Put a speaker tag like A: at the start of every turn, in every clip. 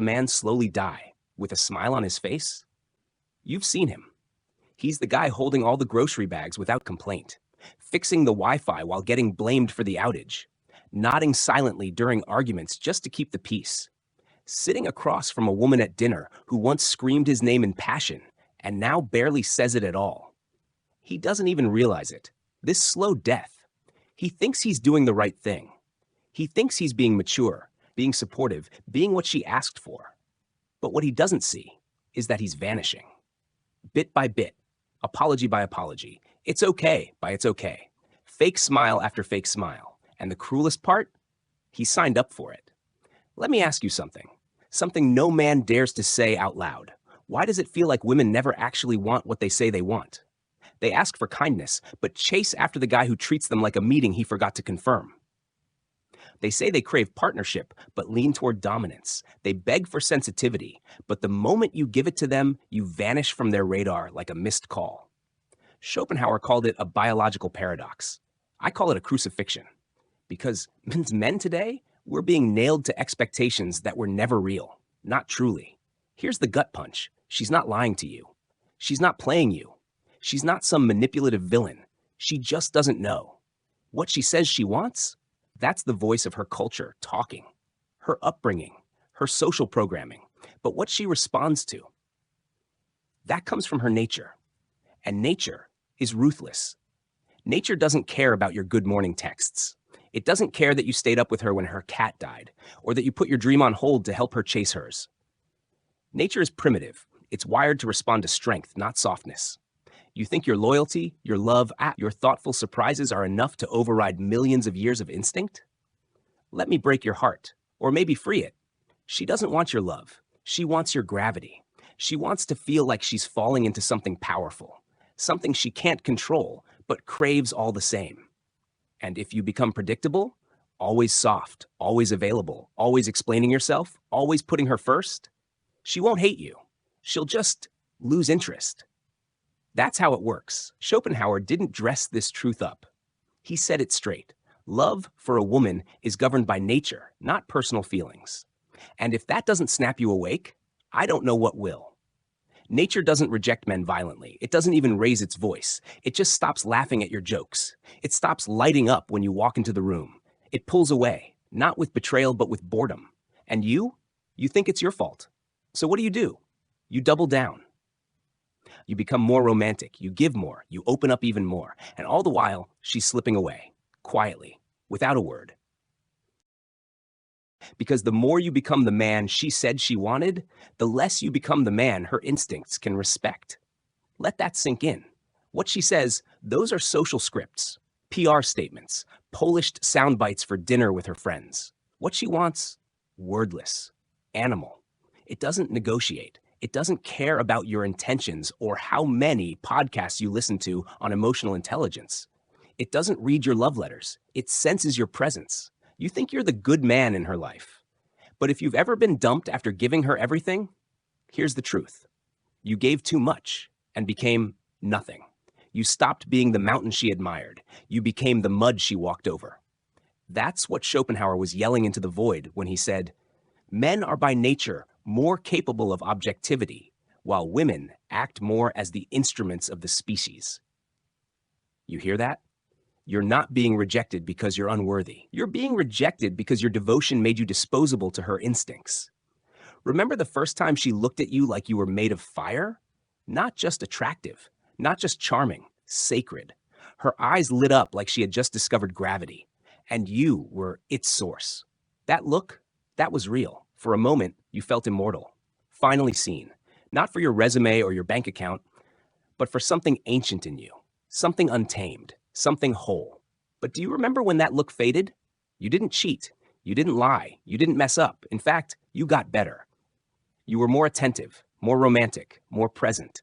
A: a man slowly die with a smile on his face? You've seen him. He's the guy holding all the grocery bags without complaint, fixing the Wi-Fi while getting blamed for the outage, nodding silently during arguments just to keep the peace, sitting across from a woman at dinner who once screamed his name in passion and now barely says it at all. He doesn't even realize it. This slow death. He thinks he's doing the right thing. He thinks he's being mature, being supportive, being what she asked for. But what he doesn't see is that he's vanishing. Bit by bit, apology by apology, it's okay by it's okay, fake smile after fake smile. And the cruelest part? He signed up for it. Let me ask you something no man dares to say out loud. Why does it feel like women never actually want what they say they want? They ask for kindness, but chase after the guy who treats them like a meeting he forgot to confirm. They say they crave partnership, but lean toward dominance. They beg for sensitivity, but the moment you give it to them, you vanish from their radar like a missed call. Schopenhauer called it a biological paradox. I call it a crucifixion. Because men today, we're being nailed to expectations that were never real, not truly. Here's the gut punch. She's not lying to you. She's not playing you. She's not some manipulative villain. She just doesn't know. What she says she wants? That's the voice of her culture talking, her upbringing, her social programming. But what she responds to, that comes from her nature. And nature is ruthless. Nature doesn't care about your good morning texts. It doesn't care that you stayed up with her when her cat died, or that you put your dream on hold to help her chase hers. Nature is primitive. It's wired to respond to strength, not softness. You think your loyalty, your love, your thoughtful surprises are enough to override millions of years of instinct? Let me break your heart, or maybe free it. She doesn't want your love. She wants your gravity. She wants to feel like she's falling into something powerful, something she can't control, but craves all the same. And if you become predictable, always soft, always available, always explaining yourself, always putting her first, she won't hate you. She'll just lose interest. That's how it works. Schopenhauer didn't dress this truth up. He said it straight. Love for a woman is governed by nature, not personal feelings. And if that doesn't snap you awake, I don't know what will. Nature doesn't reject men violently. It doesn't even raise its voice. It just stops laughing at your jokes. It stops lighting up when you walk into the room. It pulls away, not with betrayal, but with boredom. And you think it's your fault. So what do? You double down. You become more romantic, you give more, you open up even more. And all the while, she's slipping away, quietly, without a word. Because the more you become the man she said she wanted, the less you become the man her instincts can respect. Let that sink in. What she says, those are social scripts, PR statements, polished sound bites for dinner with her friends. What she wants, wordless, animal. It doesn't negotiate. It doesn't care about your intentions or how many podcasts you listen to on emotional intelligence. It doesn't read your love letters. It senses your presence. You think you're the good man in her life. But if you've ever been dumped after giving her everything, here's the truth. You gave too much and became nothing. You stopped being the mountain she admired. You became the mud she walked over. That's what Schopenhauer was yelling into the void when he said, men are by nature more capable of objectivity, while women act more as the instruments of the species. You hear that? You're not being rejected because you're unworthy. You're being rejected because your devotion made you disposable to her instincts. Remember the first time she looked at you like you were made of fire? Not just attractive, not just charming, sacred. Her eyes lit up like she had just discovered gravity, and you were its source. That look, that was real. For a moment, you felt immortal, finally seen, not for your resume or your bank account, but for something ancient in you, something untamed, something whole. But do you remember when that look faded? You didn't cheat, you didn't lie, you didn't mess up. In fact, you got better. You were more attentive, more romantic, more present.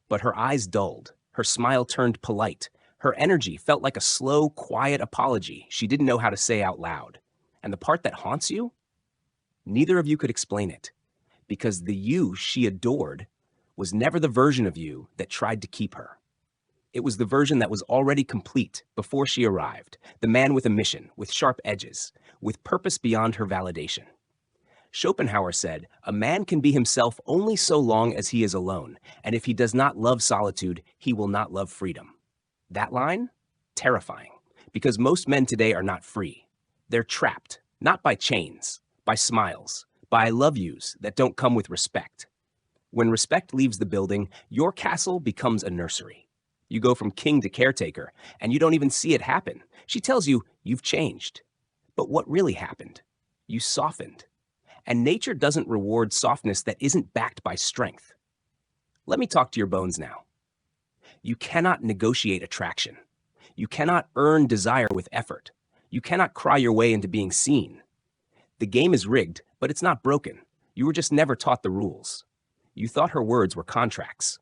A: But her eyes dulled, her smile turned polite, her energy felt like a slow, quiet apology she didn't know how to say out loud. And the part that haunts you? Neither of you could explain it, because the you she adored was never the version of you that tried to keep her. It was the version that was already complete before she arrived, the man with a mission, with sharp edges, with purpose beyond her validation. Schopenhauer said, "A man can be himself only so long as he is alone, and if he does not love solitude, he will not love freedom." That line? Terrifying, because most men today are not free. They're trapped, not by chains, by smiles, by I love yous that don't come with respect. When respect leaves the building, your castle becomes a nursery. You go from king to caretaker, and you don't even see it happen. She tells you, you've changed. But what really happened? You softened. And nature doesn't reward softness that isn't backed by strength. Let me talk to your bones now. You cannot negotiate attraction. You cannot earn desire with effort. You cannot cry your way into being seen. The game is rigged, but it's not broken. You were just never taught the rules. You thought her words were contracts.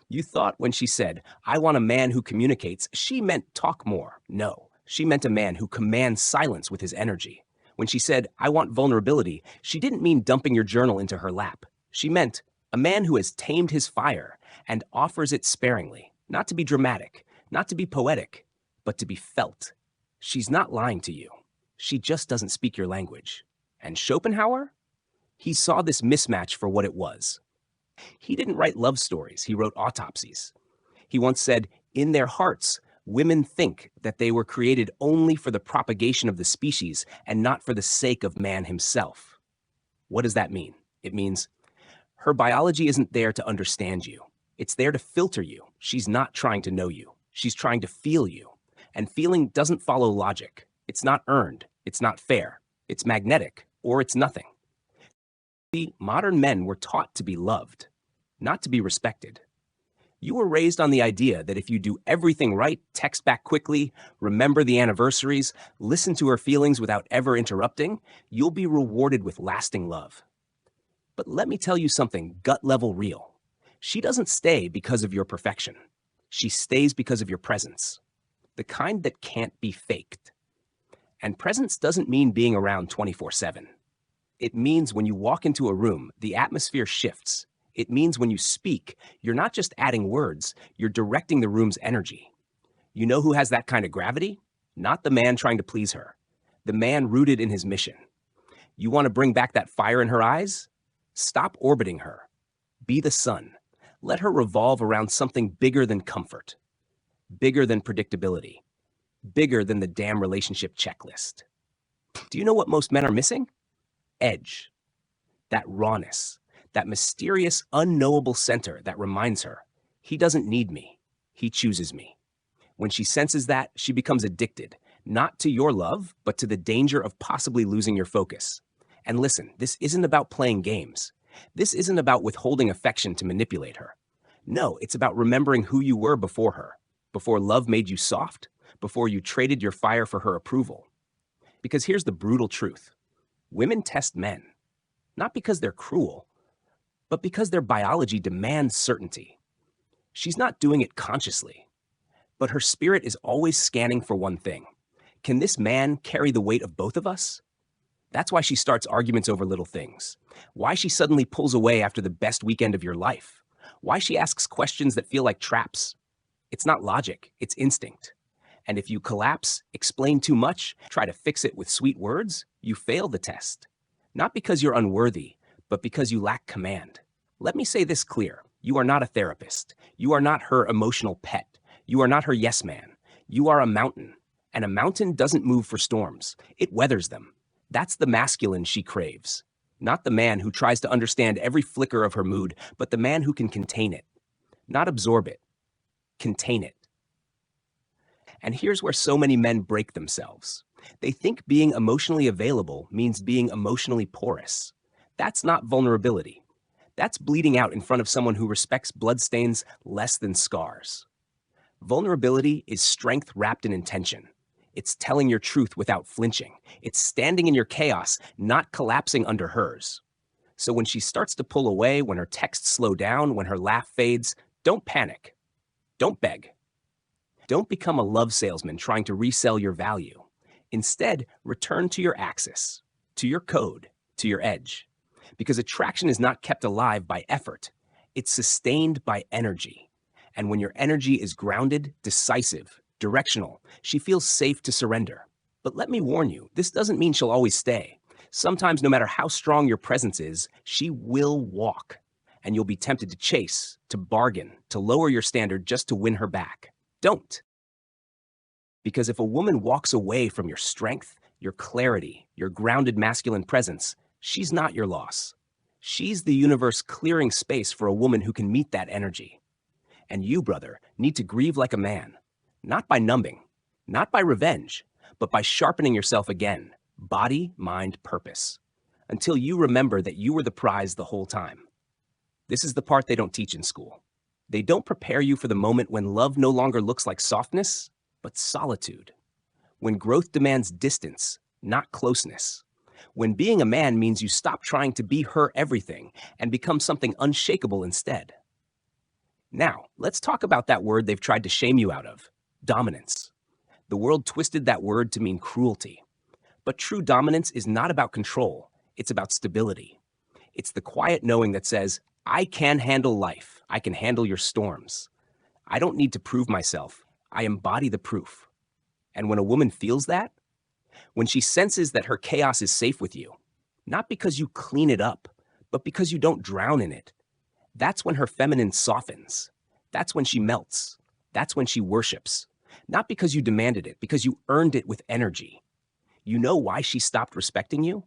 A: You thought when she said, "I want a man who communicates," she meant talk more. No, she meant a man who commands silence with his energy. When she said, "I want vulnerability," she didn't mean dumping your journal into her lap. She meant a man who has tamed his fire and offers it sparingly, not to be dramatic, not to be poetic, but to be felt. She's not lying to you. She just doesn't speak your language. And Schopenhauer? He saw this mismatch for what it was. He didn't write love stories, he wrote autopsies. He once said, "In their hearts, women think that they were created only for the propagation of the species and not for the sake of man himself." What does that mean? It means her biology isn't there to understand you. It's there to filter you. She's not trying to know you. She's trying to feel you. And feeling doesn't follow logic. It's not earned. It's not fair. It's magnetic, or it's nothing. See, modern men were taught to be loved, not to be respected. You were raised on the idea that if you do everything right, text back quickly, remember the anniversaries, listen to her feelings without ever interrupting, you'll be rewarded with lasting love. But let me tell you something gut-level real. She doesn't stay because of your perfection. She stays because of your presence, the kind that can't be faked. And presence doesn't mean being around 24/7. It means when you walk into a room, the atmosphere shifts. It means when you speak, you're not just adding words, you're directing the room's energy. You know who has that kind of gravity? Not the man trying to please her, the man rooted in his mission. You want to bring back that fire in her eyes? Stop orbiting her. Be the sun. Let her revolve around something bigger than comfort, bigger than predictability, bigger than the damn relationship checklist. Do you know what most men are missing? Edge. That rawness. That mysterious, unknowable center that reminds her, he doesn't need me, he chooses me. When she senses that, she becomes addicted, not to your love, but to the danger of possibly losing your focus. And listen, this isn't about playing games. This isn't about withholding affection to manipulate her. No, it's about remembering who you were before her, before love made you soft, before you traded your fire for her approval. Because here's the brutal truth. Women test men, not because they're cruel, but because their biology demands certainty. She's not doing it consciously, but her spirit is always scanning for one thing. Can this man carry the weight of both of us? That's why she starts arguments over little things. Why she suddenly pulls away after the best weekend of your life. Why she asks questions that feel like traps. It's not logic, it's instinct. And if you collapse, explain too much, try to fix it with sweet words, you fail the test. Not because you're unworthy, but because you lack command. Let me say this clear. You are not a therapist. You are not her emotional pet. You are not her yes man. You are a mountain. And a mountain doesn't move for storms. It weathers them. That's the masculine she craves. Not the man who tries to understand every flicker of her mood, but the man who can contain it. Not absorb it. Contain it. And here's where so many men break themselves. They think being emotionally available means being emotionally porous. That's not vulnerability. That's bleeding out in front of someone who respects bloodstains less than scars. Vulnerability is strength wrapped in intention. It's telling your truth without flinching. It's standing in your chaos, not collapsing under hers. So when she starts to pull away, when her texts slow down, when her laugh fades, don't panic. Don't beg. Don't become a love salesman trying to resell your value. Instead, return to your axis, to your code, to your edge. Because attraction is not kept alive by effort. It's sustained by energy. And when your energy is grounded, decisive, directional, she feels safe to surrender. But let me warn you, this doesn't mean she'll always stay. Sometimes, no matter how strong your presence is, she will walk, and you'll be tempted to chase, to bargain, to lower your standard just to win her back. Don't. Because if a woman walks away from your strength, your clarity, your grounded masculine presence, she's not your loss. She's the universe clearing space for a woman who can meet that energy. And you, brother, need to grieve like a man, not by numbing, not by revenge, but by sharpening yourself again, body, mind, purpose, until you remember that you were the prize the whole time. This is the part they don't teach in school. They don't prepare you for the moment when love no longer looks like softness, but solitude. When growth demands distance, not closeness. When being a man means you stop trying to be her everything and become something unshakable instead. Now, let's talk about that word they've tried to shame you out of, dominance. The world twisted that word to mean cruelty. But true dominance is not about control, it's about stability. It's the quiet knowing that says, I can handle life, I can handle your storms. I don't need to prove myself, I embody the proof. And when a woman feels that, when she senses that her chaos is safe with you, not because you clean it up, but because you don't drown in it, that's when her feminine softens. That's when she melts. That's when she worships. Not because you demanded it, because you earned it with energy. You know why she stopped respecting you?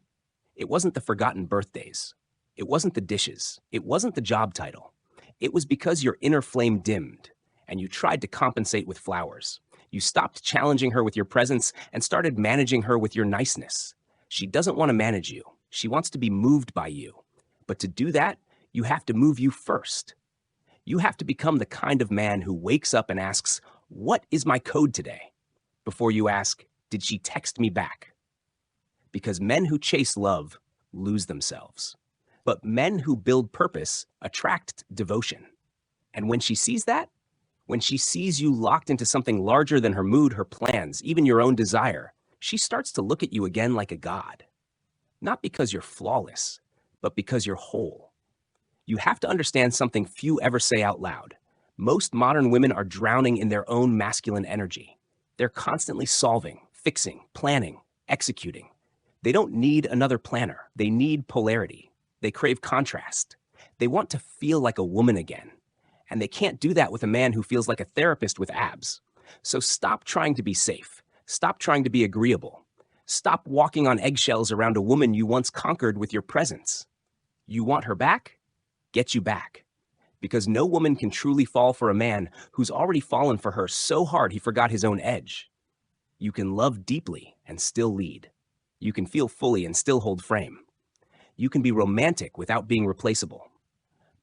A: It wasn't the forgotten birthdays. It wasn't the dishes. It wasn't the job title. It was because your inner flame dimmed, and you tried to compensate with flowers. You stopped challenging her with your presence and started managing her with your niceness. She doesn't want to manage you. She wants to be moved by you. But to do that, you have to move you first. You have to become the kind of man who wakes up and asks, what is my code today? Before you ask, did she text me back? Because men who chase love lose themselves. But men who build purpose attract devotion. And when she sees that, when she sees you locked into something larger than her mood, her plans, even your own desire, she starts to look at you again like a god. Not because you're flawless, but because you're whole. You have to understand something few ever say out loud. Most modern women are drowning in their own masculine energy. They're constantly solving, fixing, planning, executing. They don't need another planner. They need polarity. They crave contrast. They want to feel like a woman again. And they can't do that with a man who feels like a therapist with abs. So stop trying to be safe. Stop trying to be agreeable. Stop walking on eggshells around a woman you once conquered with your presence. You want her back? Get you back. Because no woman can truly fall for a man who's already fallen for her so hard he forgot his own edge. You can love deeply and still lead. You can feel fully and still hold frame. You can be romantic without being replaceable.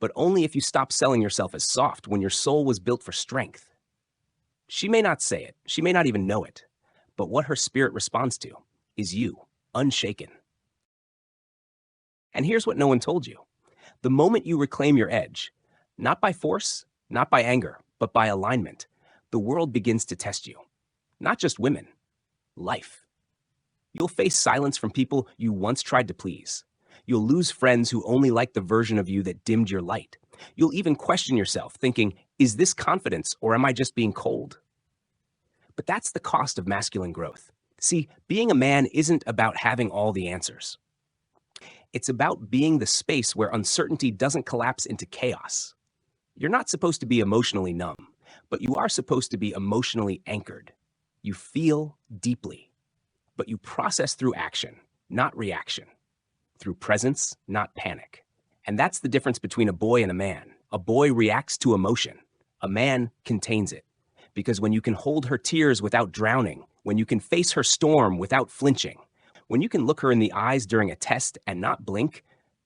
A: But only if you stop selling yourself as soft when your soul was built for strength. She may not say it, she may not even know it, but what her spirit responds to is you, unshaken. And here's what no one told you. The moment you reclaim your edge, not by force, not by anger, but by alignment, the world begins to test you. Not just women, life. You'll face silence from people you once tried to please. You'll lose friends who only like the version of you that dimmed your light. You'll even question yourself, thinking, is this confidence or am I just being cold? But that's the cost of masculine growth. See, being a man isn't about having all the answers. It's about being the space where uncertainty doesn't collapse into chaos. You're not supposed to be emotionally numb, but you are supposed to be emotionally anchored. You feel deeply, but you process through action, not reaction. Through presence, not panic. And that's the difference between a boy and a man. A boy reacts to emotion. A man contains it. Because when you can hold her tears without drowning, when you can face her storm without flinching, when you can look her in the eyes during a test and not blink,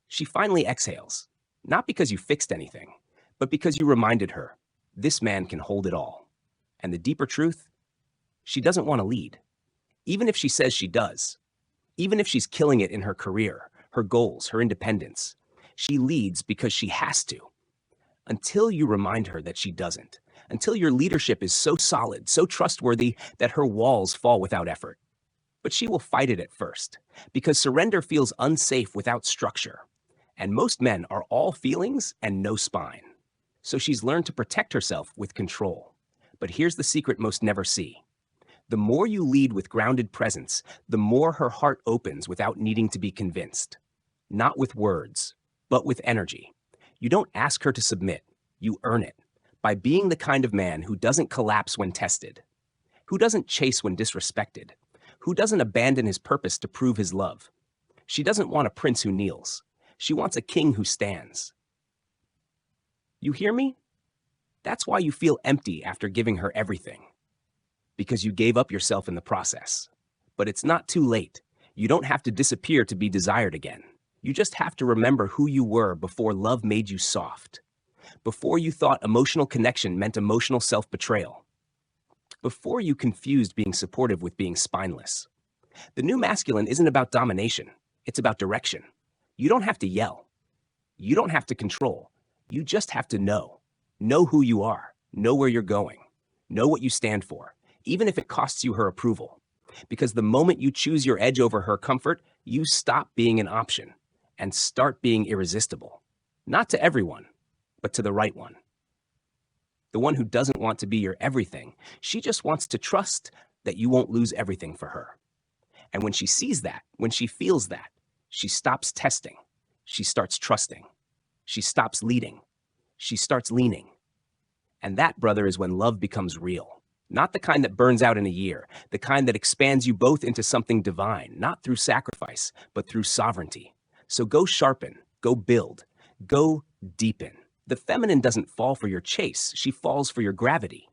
A: she finally exhales. Not because you fixed anything, but because you reminded her, this man can hold it all. And the deeper truth, she doesn't want to lead. Even if she says she does. Even if she's killing it in her career, her goals, her independence. She leads because she has to. Until you remind her that she doesn't. Until your leadership is so solid, so trustworthy that her walls fall without effort. But she will fight it at first, because surrender feels unsafe without structure. And most men are all feelings and no spine. So she's learned to protect herself with control. But here's the secret most never see. The more you lead with grounded presence, the more her heart opens without needing to be convinced. Not with words, but with energy. You don't ask her to submit, you earn it by being the kind of man who doesn't collapse when tested, who doesn't chase when disrespected, who doesn't abandon his purpose to prove his love. She doesn't want a prince who kneels. She wants a king who stands. You hear me? That's why you feel empty after giving her everything. Because you gave up yourself in the process. But it's not too late. You don't have to disappear to be desired again. You just have to remember who you were before love made you soft. Before you thought emotional connection meant emotional self-betrayal. Before you confused being supportive with being spineless. The new masculine isn't about domination. It's about direction. You don't have to yell. You don't have to control. You just have to know. Know who you are. Know where you're going. Know what you stand for, even if it costs you her approval. Because the moment you choose your edge over her comfort, you stop being an option and start being irresistible. Not to everyone, but to the right one. The one who doesn't want to be your everything. She just wants to trust that you won't lose everything for her. And when she sees that, when she feels that, she stops testing. She starts trusting. She stops leading. She starts leaning. And that, brother, is when love becomes real. Not the kind that burns out in a year, the kind that expands you both into something divine, not through sacrifice, but through sovereignty. So go sharpen, go build, go deepen. The feminine doesn't fall for your chase, she falls for your gravity.